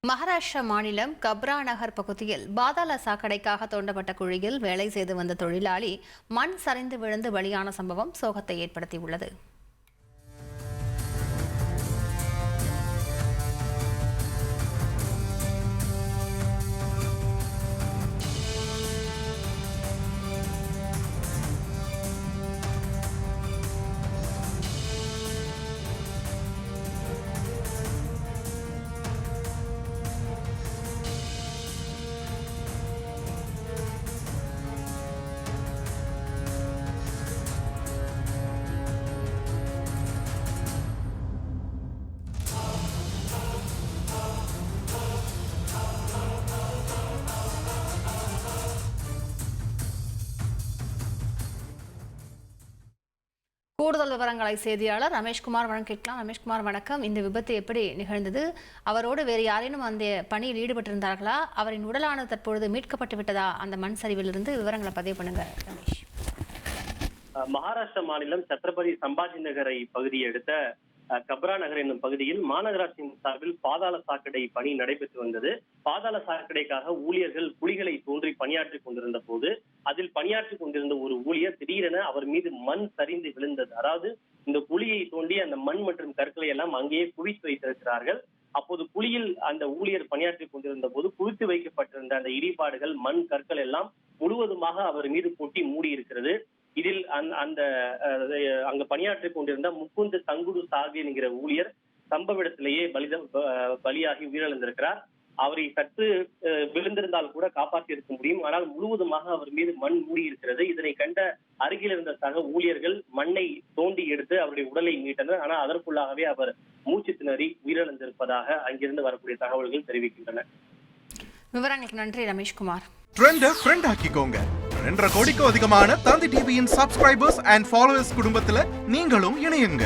மகாராஷ்டிரா மாநிலம் கப்ரா நகர் பகுதியில் பாதாள சாக்கடைக்காக தோண்டப்பட்ட குழியில் வேலை செய்து வந்த தொழிலாளி மண் சரிந்து விழுந்து பலியான சம்பவம் சோகத்தை ஏற்படுத்தியுள்ளது. கூடுதல் விவரங்களை செய்தியாளர் ரமேஷ்குமார் வழங்கிக்கலாம். ரமேஷ்குமார் வணக்கம். இந்த விபத்து எப்படி நிகழ்ந்தது? அவரோடு வேறு யாரேனும் அந்த பணியில் ஈடுபட்டிருந்தார்களா? அவரின் உடலானது தற்பொழுது மீட்கப்பட்டு விட்டதா? அந்த மண் சரிவிலிருந்து விவரங்களை பதிவு பண்ணுங்க ரமேஷ். மகாராஷ்டிரா மாநிலம் சத்ரபதி சம்பாஜி நகரை பகுதியை அடுத்த கப்ரா நகர் என்னும் பகுதியில் மாநகராட்சியின் சார்பில் பாதாள சாக்கடை பணி நடைபெற்று வந்தது. பாதாள சாக்கடைக்காக ஊழியர்கள் குழிகளை தோன்றி பணியாற்றிக் கொண்டிருந்த போது அதில் பணியாற்றிக் கொண்டிருந்த ஒரு ஊழியர் திடீரென அவர் மீது மண் சரிந்து விழுந்தது. அதாவது இந்த குழியை தோண்டி அந்த மண் மற்றும் கற்களை எல்லாம் அங்கேயே குவித்து வைத்திருக்கிறார்கள். அப்போது குழியில் அந்த ஊழியர் பணியாற்றிக் கொண்டிருந்த போது குவித்து வைக்கப்பட்டிருந்த அந்த இடிபாடுகள் மண் கற்கள் எல்லாம் முழுவதுமாக அவர் மீது கொட்டி மூடி இருக்கிறது. இதில் அங்க பணியாற்றிக் கொண்டிருந்த முகுந்த் தங்குடு சாகி என்கிற ஊழியர் சம்பவ இடத்திலேயே பலியாகி உயிரிழந்திருக்கிறார். அவரை சற்று விழுந்திருந்தால் கூட காப்பாற்றி இருக்க முடியும். ஆனால் முழுவதுமாக அவர் மீது மண் மூடி இருக்கிறது. இதனை கண்ட அருகில் இருந்த சக ஊழியர்கள் மண்ணை தோண்டி எடுத்து அவருடைய உடலை மீட்டனர். ஆனால் அதற்குள்ளாகவே அவர் மூச்சு திணறி உயிரிழந்திருப்பதாக அங்கிருந்து வரக்கூடிய தகவல்கள் தெரிவிக்கின்றன. விவரங்களுக்கு நன்றி ரமேஷ்குமார். ஃப்ரெண்ட் ஆக்கிக்கோங்க. 2.5 கோடிக்கும் அதிகமான தந்தி டிவியின் சப்ஸ்கிரைபர்ஸ் அண்ட் ஃபாலோவர்ஸ் குடும்பத்துல நீங்களும் இணையுங்க.